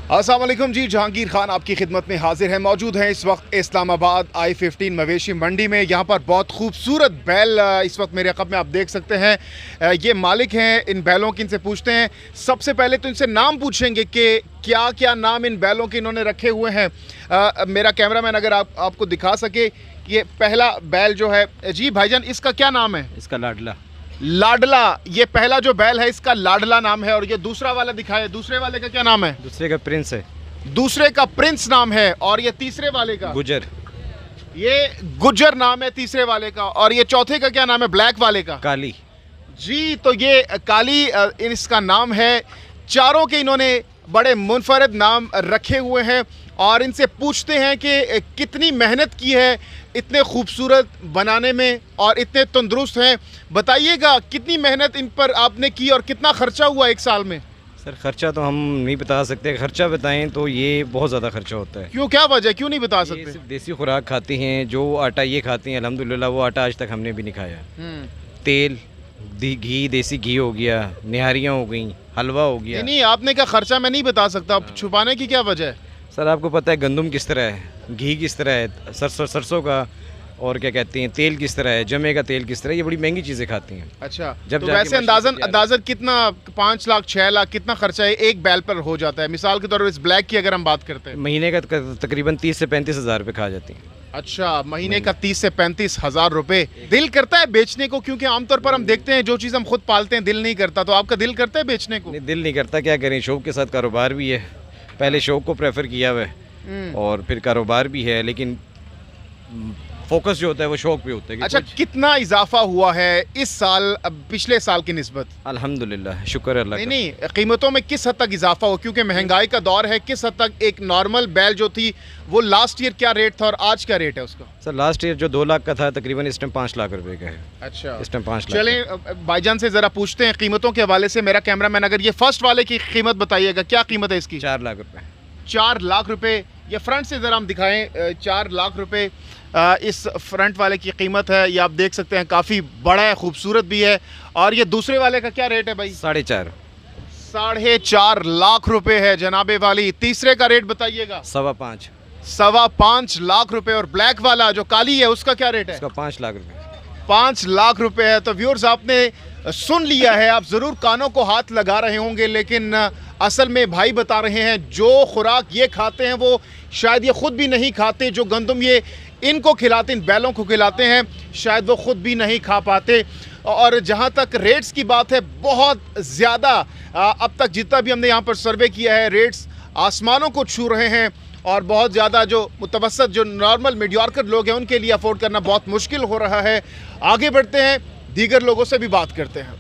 अस्सलाम वालेकुम जी, जहांगीर खान आपकी खिदमत में हाजिर है। मौजूद हैं इस वक्त इस्लामाबाद I-15 मवेशी मंडी में। यहाँ पर बहुत खूबसूरत बैल इस वक्त मेरे अक़ब में आप देख सकते हैं। ये मालिक हैं इन बैलों के, इनसे पूछते हैं। सबसे पहले तो इनसे नाम पूछेंगे कि क्या क्या नाम इन बैलों के इन्होंने रखे हुए हैं। मेरा कैमरामैन अगर आपको दिखा सके, ये पहला बैल जो है जी भाईजान, इसका क्या नाम है? इसका लाडला। लाडला, ये पहला जो बैल है इसका लाडला नाम है। और ये दूसरा वाला दिखाए, दूसरे वाले का क्या नाम है? दूसरे का प्रिंस है। दूसरे का प्रिंस नाम है। और ये तीसरे वाले का? गुजर। ये गुजर नाम है तीसरे वाले का। और ये चौथे का क्या नाम है, ब्लैक वाले का? काली जी, तो ये काली इसका नाम है। चारों के इन्होंने बड़े मुनफरद नाम रखे हुए हैं। और इनसे पूछते हैं कि कितनी मेहनत की है इतने खूबसूरत बनाने में और इतने तंदुरुस्त हैं। बताइएगा कितनी मेहनत इन पर आपने की और कितना खर्चा हुआ एक साल में? सर खर्चा तो हम नहीं बता सकते, खर्चा बताएं तो ये बहुत ज़्यादा खर्चा होता है। क्यों, क्या वजह, क्यों नहीं बता ये सकते? सिर्फ देसी खुराक खाती हैं, जो आटा ये खाती हैं अल्हम्दुलिल्लाह वो आटा आज तक हमने भी नहीं खाया। तेल, घी, देसी घी हो गया, निहारियाँ हो गई, हलवा हो गया। नहीं, आपने क्या खर्चा मैं नहीं बता सकता, छुपाने की क्या वजह है? सर आपको पता है गंदम किस तरह है, घी किस तरह है, सरसों का, और क्या कहते हैं तेल किस तरह है, जमे का तेल किस तरह है, ये बड़ी महंगी चीज़ें खाती हैं। अच्छा, जब तो वैसे अंदाज़न कितना, 5 लाख 6 लाख कितना खर्चा है एक बैल पर हो जाता है? मिसाल के तौर पर इस ब्लैक की अगर हम बात करते हैं, महीने का तकरीबन 30 से 35 हज़ार रुपये खा जाती हैं। अच्छा, महीने का 30 से 35 हज़ार रुपये। दिल करता है बेचने को? क्योंकि आमतौर पर हम देखते हैं जो चीज़ हम खुद पालते हैं दिल नहीं करता, तो आपका दिल करता है बेचने को? नहीं, दिल नहीं करता, क्या करें, शौक के साथ कारोबार भी है। पहले शौक को प्रेफर किया हुआ है और फिर कारोबार भी है, लेकिन फोकस जो होता है वो शौक पे होता है। अच्छा, कितना इजाफा हुआ है इस साल पिछले साल की निस्बत? अल्हम्दुलिल्लाह, शुक्र अल्लाह का। नहीं, कीमतों में किस हद तक इजाफा हो, क्योंकि महंगाई का दौर है, किस हद तक एक नॉर्मल बैल जो थी वो लास्ट ईयर क्या रेट था और आज क्या रेट है उसका? सर लास्ट ईयर जो 2 लाख का था तकरीबन इस टाइम 5 लाख रुपए का है। अच्छा, इस टाइम 5 लाख। चलें भाईजान से ज़रा पूछते हैं कीमतों के हवाले से। मेरा कैमरामैन अगर ये फर्स्ट वाले की कीमत बताइएगा, क्या कीमत है इसकी? 4 लाख रुपए। 4 लाख रुपए। ये फ्रंट से ज़रा हम दिखाएं, 4 लाख रुपए इस फ्रंट वाले की कीमत है। ये आप देख सकते हैं, काफ़ी बड़ा है, खूबसूरत भी है। और ये दूसरे वाले का क्या रेट है भाई? 4.5। 4.5 लाख रुपए है जनाबे वाली। तीसरे का रेट बताइएगा? 5.25। 5.25 लाख रुपए। और ब्लैक वाला जो काली है उसका क्या रेट है? उसका 5 लाख रुपए। 5 लाख रुपए है। तो व्यूअर्स, आपने सुन लिया है, आप ज़रूर कानों को हाथ लगा रहे होंगे, लेकिन असल में भाई बता रहे हैं जो खुराक ये खाते हैं वो शायद ये खुद भी नहीं खाते। जो गंदम ये इनको खिलाते, इन बैलों को खिलाते हैं, शायद वो खुद भी नहीं खा पाते। और जहाँ तक रेट्स की बात है, बहुत ज़्यादा अब तक जितना भी हमने यहाँ पर सर्वे किया है, रेट्स आसमानों को छू रहे हैं। और बहुत ज़्यादा जो मुतवसत, जो नॉर्मल मीडियोकर लोग हैं, उनके लिए अफोर्ड करना बहुत मुश्किल हो रहा है। आगे बढ़ते हैं, दीगर लोगों से भी बात करते हैं।